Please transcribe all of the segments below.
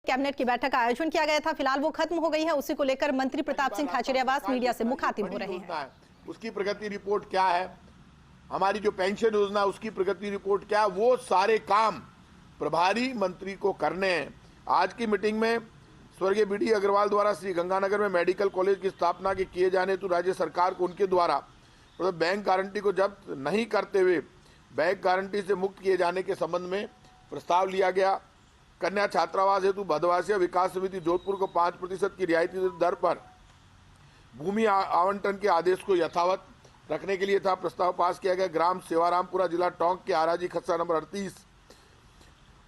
Cabinet की बैठक का आयोजन किया गया था। फिलहाल वो खत्म हो गई है। उसी को लेकर मंत्री प्रताप सिंह खाचरियावास मीडिया से मुखातिब हो रहे हैं। उसकी प्रगति रिपोर्ट क्या है, हमारी जो पेंशन योजना उसकी प्रगति रिपोर्ट क्या है, वो सारे काम प्रभारी मंत्री को करने हैं। आज की मीटिंग में स्वर्गीय बीडी अग्रवाल द्वारा श्री गंगानगर में मेडिकल कॉलेज की स्थापना के किए जाने हेतु राज्य सरकार को उनके द्वारा बैंक गारंटी को जब्त नहीं करते हुए बैंक गारंटी से मुक्त किए जाने के संबंध में प्रस्ताव लिया गया। कन्या छात्रावास हेतु भदवासिया विकास समिति जोधपुर को 5% की रियायती दर पर भूमि आवंटन के आदेश को यथावत रखने के लिए था प्रस्ताव पास किया गया। ग्राम सेवारामपुरा जिला टोंक के आराजी खसरा नंबर 38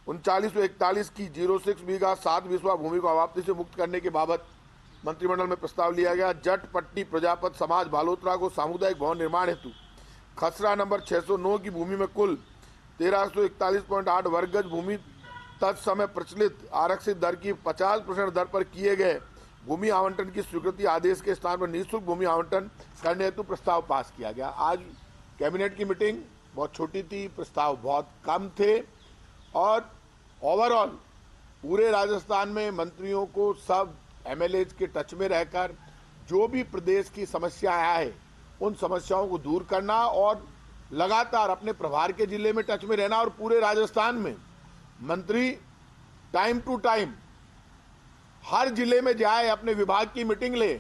3941 की 06 बीघा 7 बिस्वा भूमि को अवाप्ति से मुक्त करने के बाबत मंत्रिमंडल में प्रस्ताव लिया गया। जट पट्टी प्रजापत समाज बालोतरा को सामुदायिक भवन निर्माण हेतु खसरा नंबर 609 की भूमि में कुल 1341.8 वर्ग गज भूमि तत्समय प्रचलित आरक्षित दर की 50% दर पर किए गए भूमि आवंटन की स्वीकृति आदेश के स्थान पर निःशुल्क भूमि आवंटन करने हेतु प्रस्ताव पास किया गया। आज कैबिनेट की मीटिंग बहुत छोटी थी, प्रस्ताव बहुत कम थे और ओवरऑल पूरे राजस्थान में मंत्रियों को सब एमएलए के टच में रहकर जो भी प्रदेश की समस्याएं आए उन समस्याओं को दूर करना और लगातार अपने प्रभार के जिले में टच में रहना और पूरे राजस्थान में मंत्री टाइम टू टाइम हर जिले में जाए, अपने विभाग की मीटिंग ले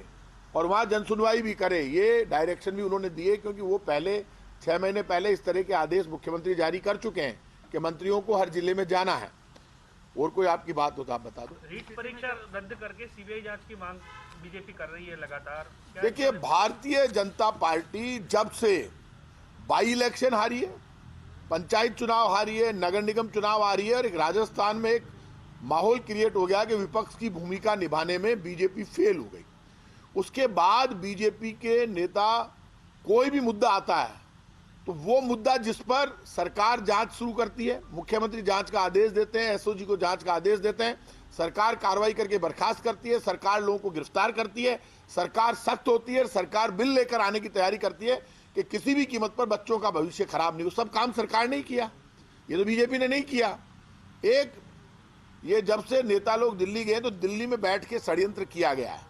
और वहां जनसुनवाई भी करे। ये डायरेक्शन भी उन्होंने दिए क्योंकि वो पहले 6 महीने पहले इस तरह के आदेश मुख्यमंत्री जारी कर चुके हैं कि मंत्रियों को हर जिले में जाना है। और कोई आपकी बात हो तो आप बता दो। रीट परीक्षा रद्द करके सीबीआई जांच की मांग बीजेपी कर रही है लगातार। देखिए, भारतीय जनता पार्टी जब से बाई इलेक्शन हारी है, पंचायत चुनाव हारी है, नगर निगम चुनाव हारी है और एक राजस्थान में एक माहौल क्रिएट हो गया कि विपक्ष की भूमिका निभाने में बीजेपी फेल हो गई। उसके बाद बीजेपी के नेता कोई भी मुद्दा आता है तो वो मुद्दा जिस पर सरकार जांच शुरू करती है, मुख्यमंत्री जांच का आदेश देते हैं, एसओजी को जांच का आदेश देते हैं, सरकार कार्रवाई करके बर्खास्त करती है, सरकार लोगों को गिरफ्तार करती है, सरकार सख्त होती है, सरकार बिल लेकर आने की तैयारी करती है कि किसी भी कीमत पर बच्चों का भविष्य खराब नहीं हो। सब काम सरकार ने ही किया, ये तो बीजेपी ने नहीं किया। एक ये जब से नेता लोग दिल्ली गए तो दिल्ली में बैठ के षड्यंत्र किया गया है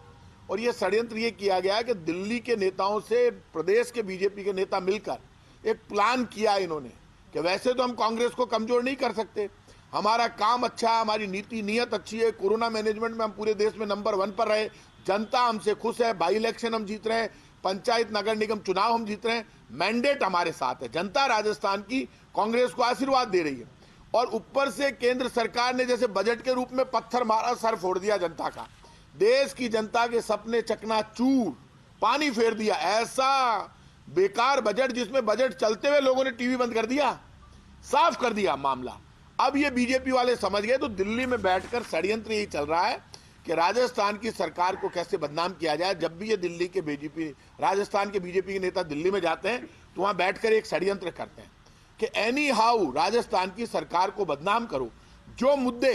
और ये षड्यंत्र ये किया गया है कि दिल्ली के नेताओं से प्रदेश के बीजेपी के नेता मिलकर एक प्लान किया इन्होंने कि वैसे तो हम कांग्रेस को कमजोर नहीं कर सकते, हमारा काम अच्छा है, हमारी नीति नीयत अच्छी है, कोरोना मैनेजमेंट में हम पूरे देश में नंबर 1 पर रहे, जनता हमसे खुश है, बाई इलेक्शन हम जीत रहे हैं, पंचायत नगर निगम चुनाव हम जीत रहे हैं, मैंडेट हमारे साथ है, जनता राजस्थान की कांग्रेस को आशीर्वाद दे रही है और ऊपर से केंद्र सरकार ने जैसे बजट के रूप में पत्थर मारा, सर फोड़ दिया जनता का, देश की जनता के सपने चकनाचूर, पानी फेर दिया। ऐसा बेकार बजट जिसमें बजट चलते हुए लोगों ने टीवी बंद कर दिया, साफ कर दिया मामला। अब ये बीजेपी वाले समझ गए तो दिल्ली में बैठकर षड्यंत्र यही चल रहा है कि राजस्थान की सरकार को कैसे बदनाम किया जाए। जब भी ये दिल्ली के बीजेपी, राजस्थान के बीजेपी के नेता दिल्ली में जाते हैं तो वहां बैठकर एक षड्यंत्र करते हैं कि एनी हाउ राजस्थान की सरकार को बदनाम करो, जो मुद्दे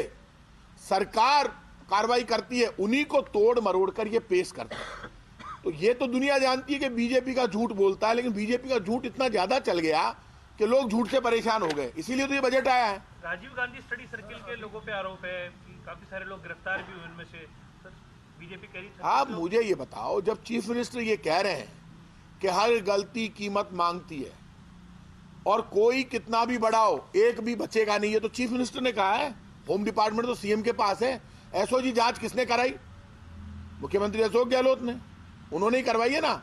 सरकार कार्रवाई करती है उन्हीं को तोड़ मरोड़ कर ये पेश करते हैं। तो ये तो दुनिया जानती है कि बीजेपी का झूठ बोलता है, लेकिन बीजेपी का झूठ इतना ज्यादा चल गया कि लोग झूठ से परेशान हो गए, इसीलिए तो ये बजट आया है। राजीव गांधी स्टडी सर्किल के लोगों पे आरोप है कि काफी सारे लोग गिरफ्तार भी हुए उनमें से। सर, बीजेपी कह रही है। आप मुझे ये बताओ, जब चीफ मिनिस्टर ये कह रहे हैं कि हर गलती कीमत मांगती है और कोई कितना भी बढ़ाओ एक भी बचेगा नहीं, ये तो चीफ मिनिस्टर ने कहा है। होम डिपार्टमेंट तो सीएम के पास है। एसओजी जांच किसने कराई? मुख्यमंत्री अशोक गहलोत ने, उन्होंने ही करवाई है ना।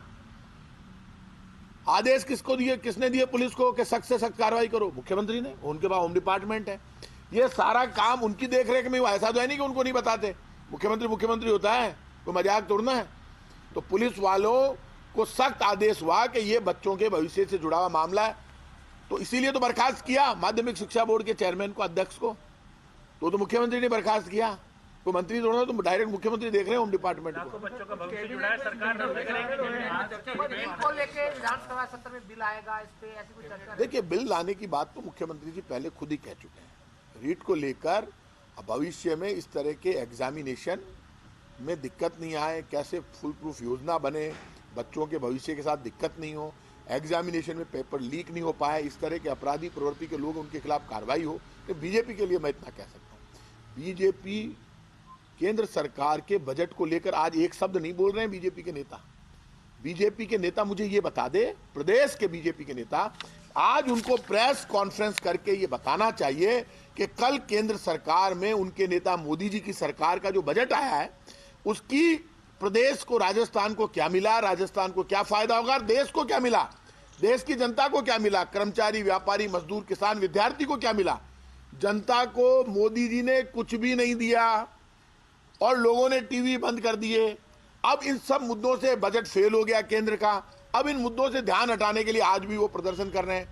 आदेश किसको दिए, किसने दिए पुलिस को कि सख्त से सख्त कार्रवाई करो? मुख्यमंत्री ने, उनके पास होम डिपार्टमेंट है। ये सारा काम उनकी देखरेख में हुआ। ऐसा तो है नहीं कि उनको नहीं बताते, मुख्यमंत्री होता है, कोई मजाक तोड़ना है। तो पुलिस वालों को सख्त आदेश हुआ कि ये बच्चों के भविष्य से जुड़ा हुआ मामला है, तो इसीलिए तो बर्खास्त किया माध्यमिक शिक्षा बोर्ड के चेयरमैन को, अध्यक्ष को। तो मुख्यमंत्री ने बर्खास्त किया, कोई मंत्री थोड़ा, तो डायरेक्ट मुख्यमंत्री देख रहे हैं होम डिपार्टमेंट को। बच्चों का भविष्य जुड़ा है, सरकार विधानसभा सत्र में बिल आएगा, इस पे ऐसी कोई चर्चा? देखिए, बिल लाने की बात तो मुख्यमंत्री जी पहले खुद ही कह चुके हैं। रीट को लेकर भविष्य में इस तरह के एग्जामिनेशन में दिक्कत नहीं आए, कैसे फुल प्रूफ योजना बने, बच्चों के भविष्य के साथ दिक्कत नहीं हो, एग्जामिनेशन में पेपर लीक नहीं हो पाए, इस तरह के अपराधी प्रवृत्ति के लोग उनके खिलाफ कार्रवाई हो। तो बीजेपी के लिए मैं इतना कह सकता हूँ, बीजेपी केंद्र सरकार के बजट को लेकर आज एक शब्द नहीं बोल रहे हैं बीजेपी के नेता। बीजेपी के नेता मुझे ये बता दे, प्रदेश के बीजेपी के नेता आज उनको प्रेस कॉन्फ्रेंस करके ये बताना चाहिए कि कल केंद्र सरकार में उनके नेता मोदी जी की सरकार का जो बजट आया है उसकी प्रदेश को, राजस्थान को क्या मिला, राजस्थान को क्या फायदा होगा, देश को क्या मिला, देश की जनता को क्या मिला, कर्मचारी, व्यापारी, मजदूर, किसान, विद्यार्थी को क्या मिला। जनता को मोदी जी ने कुछ भी नहीं दिया और लोगों ने टीवी बंद कर दिए। अब इन सब मुद्दों से बजट फेल हो गया केंद्र का, अब इन मुद्दों से ध्यान हटाने के लिए आज भी वो प्रदर्शन कर रहे हैं।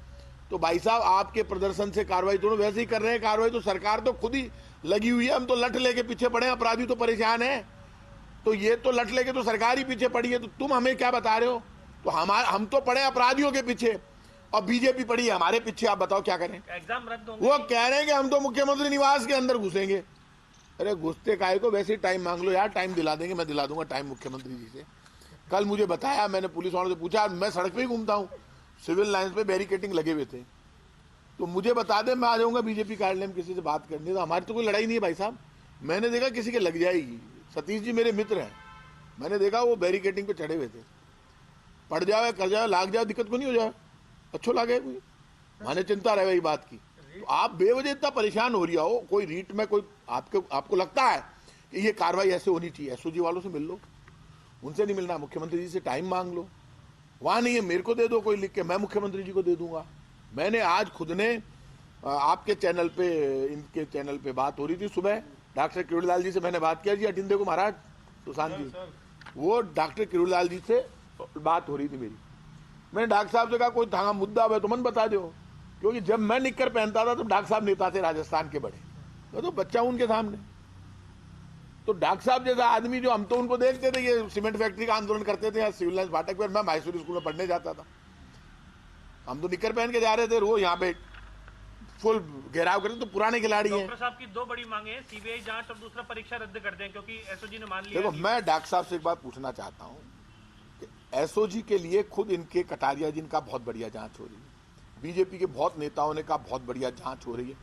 तो भाई साहब, आपके प्रदर्शन से कार्रवाई दोनों वैसे ही कर रहे हैं कार्रवाई, तो सरकार तो खुद ही लगी हुई है। हम तो लठ लेके पीछे पड़े हैं, अपराधी तो परेशान है, तो ये तो लठ लेके तो सरकार ही पीछे पड़ी है। तो तुम हमें क्या बता रहे हो? तो हम तो पड़े अपराधियों के पीछे और बीजेपी पड़ी है हमारे पीछे। आप बताओ क्या करें? एग्जाम रद्द होंगे। वो कह रहे हैं कि हम तो मुख्यमंत्री निवास के अंदर घुसेंगे। अरे घुसते काहे को, वैसे ही टाइम मांग लो यार, टाइम दिला देंगे, मैं दिला दूंगा टाइम मुख्यमंत्री जी से। कल मुझे बताया, मैंने पुलिस वालों से पूछा, मैं सड़क पे ही घूमता हूँ, सिविल लाइन्स पे बैरिकेटिंग लगे हुए थे, तो मुझे बता दे, मैं आ जाऊंगा बीजेपी कार्यालय में किसी से बात करने। तो हमारी तो कोई लड़ाई नहीं है भाई साहब, मैंने देखा किसी के लग जाएगी। सतीश जी मेरे मित्र हैं, मैंने देखा वो बैरिकेटिंग पे चढ़े हुए थे। पड़ जाए, कर जाए, लाग जाए, दिक्कत को नहीं हो जाए, अच्छो लागे कोई, माने चिंता रहे बात की। तो आप बेवजह इतना परेशान हो रही हो, कोई रीट में कोई आपको लगता है कि ये कार्रवाई ऐसे होनी चाहिए, एसओजी वालों से मिल लो, उनसे नहीं मिलना, मुख्यमंत्री जी से टाइम मांग लो। वहाँ नहीं है, मेरे को दे दो कोई लिख के, मैं मुख्यमंत्री जी को दे दूंगा। मैंने आज खुद ने आपके चैनल पे, इनके चैनल पे बात हो रही थी सुबह, डॉक्टर किरोड़ीलाल जी से मैंने बात किया, जी अटिंदे को महाराज सुशांत जी, वो डॉक्टर किरोड़ीलाल जी से बात हो रही थी मेरी। मैंने डॉक्टर साहब से कहा कोई थाना मुद्दा है तो मन बता दो, क्योंकि जब मैं निक्कर पहनता था तो डॉक्टर साहब नेता थे राजस्थान के बड़े, तो बच्चा हूं उनके सामने। तो डॉक्टर साहब जैसा आदमी, जो हम तो उनको देखते थे, ये सीमेंट फैक्ट्री का आंदोलन करते थे सिविल लाइन्स फाटक पर, मैं मैसूर स्कूल में पढ़ने जाता था, हम तो निक्कर पहन के जा रहे थे, वो यहाँ पे फुल घेराव करते, तो पुराने खिलाड़ी हैं। डॉक्टर साहब की दो बड़ी मांगे हैं, सीबीआई जांच और दूसरा परीक्षा रद्द कर दें, क्योंकि एसओजी ने मान लिया। देखो, मैं डॉक्टर साहब से एक बात पूछना चाहता हूँ, एसओजी के लिए खुद इनके कटारिया जी का बहुत बढ़िया जांच हो रही है, बीजेपी के बहुत नेताओं ने कहा बहुत बढ़िया जांच हो रही है,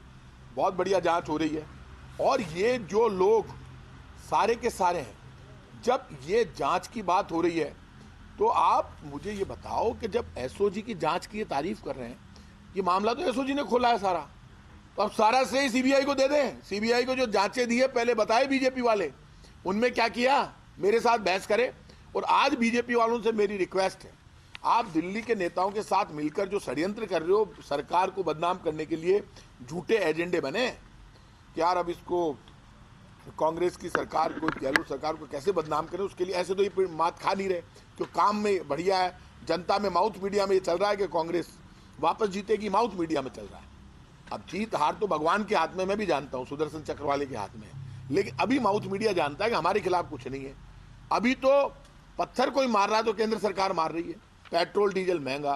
बहुत बढ़िया जांच हो रही है। और ये जो लोग सारे के सारे हैं, जब ये जांच की बात हो रही है, तो आप मुझे ये बताओ कि जब एसओजी की जांच की ये तारीफ कर रहे हैं, ये मामला तो एसओजी ने खोला है सारा, तो अब सारा श्रेय सीबीआई को दे दें। सीबीआई को जो जांचें दी है पहले बताए बीजेपी वाले, उनमें क्या किया, मेरे साथ बहस करे। और आज बीजेपी वालों से मेरी रिक्वेस्ट है, आप दिल्ली के नेताओं के साथ मिलकर जो षड्यंत्र कर रहे हो सरकार को बदनाम करने के लिए, झूठे एजेंडे बने कि यार अब इसको कांग्रेस की सरकार को, गहलोत सरकार को कैसे बदनाम करें, उसके लिए ऐसे तो ये मात खा नहीं रहे, क्यों काम में बढ़िया है, जनता में माउथ मीडिया में ये चल रहा है कि कांग्रेस वापस जीतेगी, माउथ मीडिया में चल रहा है। अब जीत हार तो भगवान के हाथ में, मैं भी जानता हूँ, सुदर्शन चक्र वाले के हाथ में है, लेकिन अभी माउथ मीडिया जानता है कि हमारे खिलाफ कुछ नहीं है। अभी तो पत्थर कोई मार रहा है तो केंद्र सरकार मार रही है, पेट्रोल डीजल महंगा,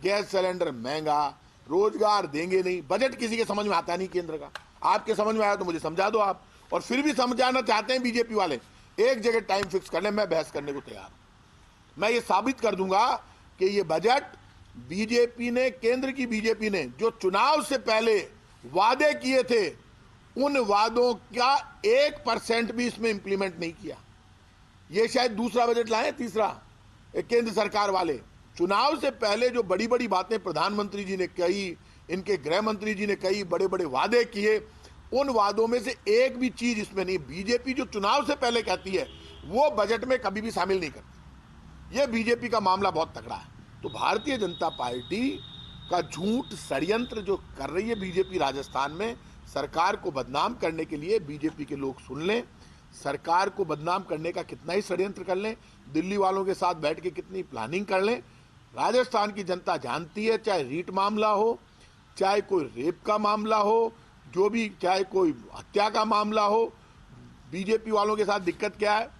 गैस सिलेंडर महंगा, रोजगार देंगे नहीं, बजट किसी के समझ में आता नहीं केंद्र का। आपके समझ में आया तो मुझे समझा दो आप, और फिर भी समझाना चाहते हैं बीजेपी वाले, एक जगह टाइम फिक्स कर ले, मैं बहस करने को तैयार हूं। मैं ये साबित कर दूंगा कि ये बजट बीजेपी ने, केंद्र की बीजेपी ने जो चुनाव से पहले वादे किए थे, उन वादों का 1% भी इसमें इंप्लीमेंट नहीं किया। ये शायद दूसरा बजट लाए, तीसरा, केंद्र सरकार वाले चुनाव से पहले जो बड़ी बड़ी बातें प्रधानमंत्री जी ने कही, इनके गृह मंत्री जी ने कही, बड़े बड़े वादे किए, उन वादों में से एक भी चीज इसमें नहीं। बीजेपी जो चुनाव से पहले कहती है वो बजट में कभी भी शामिल नहीं करती। ये बीजेपी का मामला बहुत तगड़ा है। तो भारतीय जनता पार्टी का झूठ षड्यंत्र जो कर रही है बीजेपी राजस्थान में, सरकार को बदनाम करने के लिए बीजेपी के लोग सुन लें, सरकार को बदनाम करने का कितना ही षड्यंत्र कर लें, दिल्ली वालों के साथ बैठ के कितनी प्लानिंग कर लें, राजस्थान की जनता जानती है, चाहे रीट मामला हो, चाहे कोई रेप का मामला हो, जो भी, चाहे कोई हत्या का मामला हो, बीजेपी वालों के साथ दिक्कत क्या है,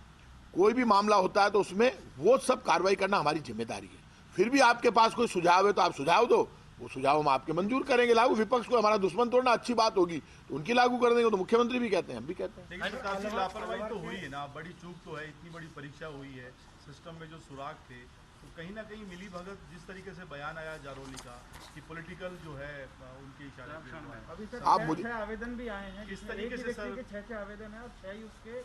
कोई भी मामला होता है तो उसमें वो सब कार्रवाई करना हमारी जिम्मेदारी है। फिर भी आपके पास कोई सुझाव है तो आप सुझाव दो, वो सुझाव हम आपके मंजूर करेंगे लागू। विपक्ष को हमारा दुश्मन तोड़ना अच्छी बात होगी तो उनकी लागू कर देंगे, तो मुख्यमंत्री भी कहते हैं, हम भी कहते हैं। लेकिन काफी लापरवाही तो हुई है ना, बड़ी चूक तो है, इतनी बड़ी परीक्षा हुई है, सिस्टम में जो सुराग थे, तो कहीं ना कहीं मिली भगत, जिस तरीके से बयान आया जारोली का कि पॉलिटिकल जो है उनके इशारे पे अभी आप मुझे 6 आवेदन भी आए हैं, किस तरीके से सर, 6 आवेदन है और 6 ही उसके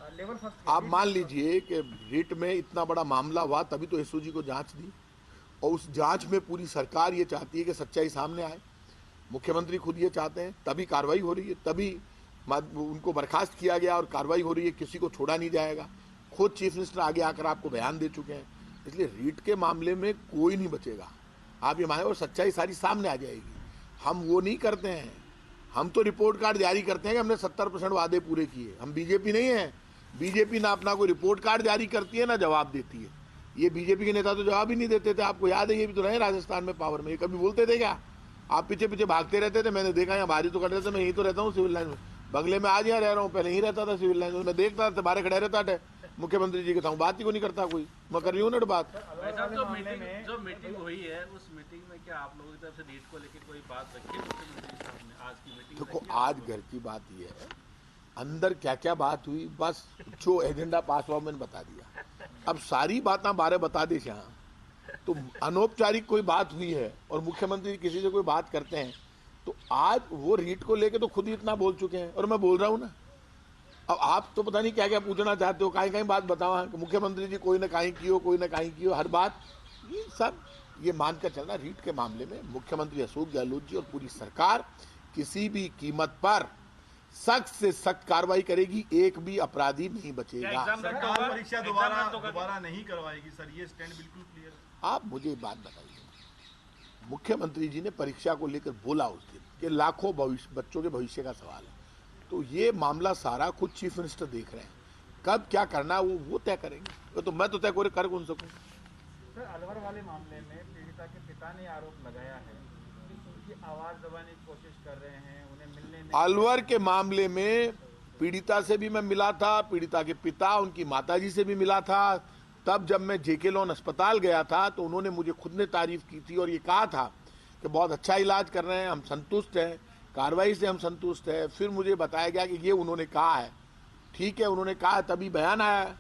लेवल फर्स्ट आप मान लीजिए कि रीट में इतना बड़ा मामला हुआ तभी तो एसओजी को जांच दी, और उस जांच में पूरी सरकार ये चाहती है कि सच्चाई सामने आए, मुख्यमंत्री खुद ये चाहते हैं, तभी कार्रवाई हो रही है, तभी उनको बर्खास्त किया गया और कार्रवाई हो रही है, किसी को छोड़ा नहीं जाएगा। खुद चीफ मिनिस्टर आगे आकर आपको बयान दे चुके हैं। इसलिए रीट के मामले में कोई नहीं बचेगा, आप ये माने, और सच्चाई सारी सामने आ जाएगी। हम वो नहीं करते हैं, हम तो रिपोर्ट कार्ड जारी करते हैं कि हमने 70% वादे पूरे किए। हम बीजेपी नहीं है, बीजेपी ना अपना कोई रिपोर्ट कार्ड जारी करती है ना जवाब देती है। ये बीजेपी के नेता तो जवाब ही नहीं देते थे, आपको याद है, ये भी तो रहे राजस्थान में पावर में, ये कभी बोलते थे क्या? आप पीछे पीछे भागते रहते थे, मैंने देखा यहाँ बारी तो कर रहे थे, मैं यहीं तो रहता हूँ सिविल लाइन में, बंगले में आज यहाँ रह रहा हूँ, पहले यहीं रहता था सिविल लाइन में, मैं देखता था बाहर खड़े रहता था मुख्यमंत्री जी के साथ, बात ही को नहीं करता कोई, मैं कर रही हूँ ना बात। जो मीटिंग हुई है उस मीटिंग में क्या आप लोगों की तरफ से रीट को लेकर कोई बात रखी है मुख्यमंत्री साहब ने? आज की मीटिंग देखो, आज घर की बात ये है, अंदर क्या क्या बात हुई, बस जो एजेंडा पास हुआ मैंने बता दिया। अब सारी बातें बारे बता दे यहाँ, तो अनौपचारिक कोई बात हुई है और मुख्यमंत्री किसी से कोई बात करते हैं, तो आज वो रीट को लेके तो खुद ही इतना बोल चुके हैं, और मैं बोल रहा हूँ ना। अब आप तो पता नहीं क्या क्या पूछना चाहते हो, कहीं कहीं बात बताओ कि मुख्यमंत्री जी कोई ना कहीं कियो, कोई ना कहीं कियो, हर बात ये सब ये मानकर चलना। रीट के मामले में मुख्यमंत्री अशोक गहलोत जी और पूरी सरकार किसी भी कीमत पर सख्त से सख्त कार्रवाई करेगी, एक भी अपराधी नहीं बचेगा। सरकार परीक्षा दोबारा नहीं करवाएगी सर, ये स्टैंड बिल्कुल क्लियर। आप मुझे एक बात बताइए, मुख्यमंत्री जी ने परीक्षा को लेकर बोला उस दिन कि लाखों बच्चों के भविष्य का सवाल है, तो ये मामला सारा खुद चीफ मिनिस्टर देख रहे हैं, कब क्या करना है वो तय करेंगे, तो मैं तो तय कर कौन सकूं। सर, अलवर वाले मामले में पीड़िता के पिता ने आरोप लगाया है कि उनकी आवाज दबाने की कोशिश कर रहे हैं, उन्हें मिलने नहीं। अलवर के मामले में पीड़िता से भी मैं मिला था, पीड़िता के पिता उनकी माताजी से भी मिला था। तब जब मैं जेके लॉन अस्पताल गया था तो उन्होंने मुझे खुद ने तारीफ की थी और ये कहा था कि बहुत अच्छा इलाज कर रहे हैं, हम संतुष्ट हैं, कार्रवाई से हम संतुष्ट हैं। फिर मुझे बताया गया कि ये उन्होंने कहा है, ठीक है उन्होंने कहा है, तभी बयान आया।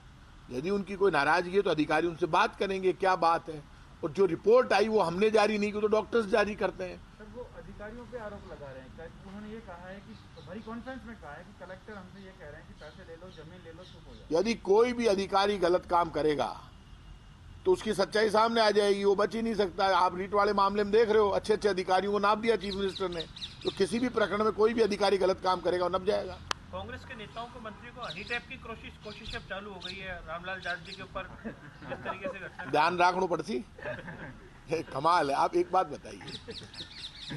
यदि उनकी कोई नाराजगी है तो अधिकारी उनसे बात करेंगे क्या बात है, और जो रिपोर्ट आई वो हमने जारी नहीं की, तो डॉक्टर्स जारी करते हैं। सर, वो अधिकारियों पे आरोप लगा रहे हैं, उन्होंने ये कहा है कि बड़ी कॉन्फ्रेंस में कहा है कि कलेक्टर हमसे ये कह रहे हैं कि पैसे ले लो, जमीन ले लो, चुप हो जाओ। यदि कोई भी अधिकारी गलत काम करेगा तो उसकी सच्चाई सामने आ जाएगी, वो बच ही नहीं सकता। आप रीट वाले मामले में देख रहे हो, अच्छे अच्छे अधिकारियों को नाप दिया चीफ मिनिस्टर ने, तो किसी भी प्रकरण में कोई भी अधिकारी गलत काम करेगा वो नप जाएगा। कांग्रेस के नेताओं को, मंत्री को हनी टैप की कोशिश अब चालू हो गई है रामलाल जाट जी के ऊपर, जिस तरीके से घटना ध्यान रखना पड़ती कमाल है। आप एक बात बताइए,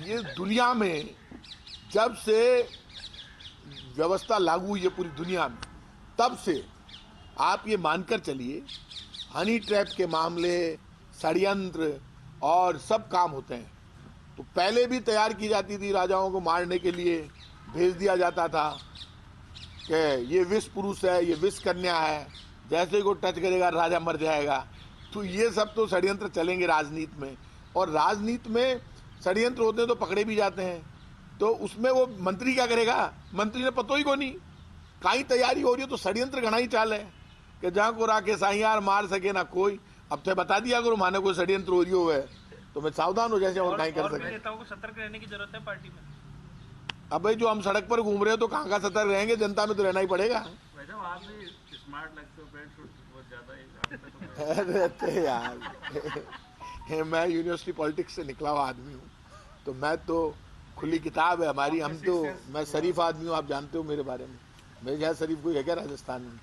ये दुनिया में जब से व्यवस्था लागू हुई है पूरी दुनिया में, तब से आप ये मानकर चलिए हनी ट्रैप के मामले, षड्यंत्र और सब काम होते हैं। तो पहले भी तैयार की जाती थी, राजाओं को मारने के लिए भेज दिया जाता था कि ये विष पुरुष है, ये विष कन्या है, जैसे ही को टच करेगा राजा मर जाएगा। तो ये सब तो षड्यंत्र चलेंगे राजनीति में, और राजनीति में षड्यंत्र होते हैं तो पकड़े भी जाते हैं। तो उसमें वो मंत्री क्या करेगा, मंत्री ने पतो ही को नहीं, कहीं तैयारी हो रही है तो षड्यंत्र घना ही चाल है कि जहाँ को राके साइयार मार सके ना कोई। अब तो बता दिया करो माने कोई षड्यंत्र हो रही हो है तो मैं सावधान हो जैसे और कहीं कर सके। नेताओं को सतर्क रहने की जरूरत है पार्टी में। अब भाई जो हम सड़क पर घूम रहे हैं तो कहाँ का सतर्क रहेंगे, जनता में तो रहना ही पड़ेगा। वैसे आप भी स्मार्ट लगते हो, पेट शूट बहुत ज्यादा ही। अरे यार मैं यूनिवर्सिटी पॉलिटिक्स से निकला हुआ आदमी हूँ, तो मैं तो खुली किताब है हमारी, हम तो, मैं शरीफ आदमी हूँ, आप जानते हो मेरे बारे में, मेरे जैसा शरीफ कोई है क्या राजस्थान में?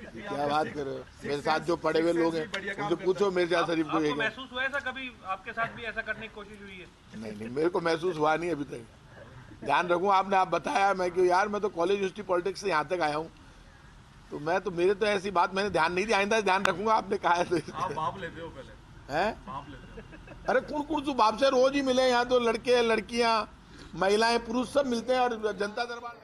क्या बात कर रहे हो, मेरे साथ जो पढ़े हुए लोग हैं उनसे पूछो मेरे जैसा शरीफ कोई है क्या? महसूस हुआ ऐसा कभी आपके साथ भी ऐसा करने की कोशिश हुई है? नहीं, मेरे को महसूस हुआ नहीं अभी तक। ध्यान रखूँ, आपने आप बताया, मैं क्यों यार, मैं तो कॉलेज यूनिवर्सिटी पॉलिटिक्स से यहाँ तक आया हूँ, तो मैं तो, मेरे तो ऐसी बात मैंने ध्यान नहीं दिया, आइंदा ध्यान रखूंगा। आपने कहा है तो आप बाप लेते हो पहले हैं? बाप लेते हो? अरे कौन बाप से रोज ही मिले, यहाँ तो लड़के लड़कियां महिलाएं पुरुष सब मिलते हैं और जनता दरबार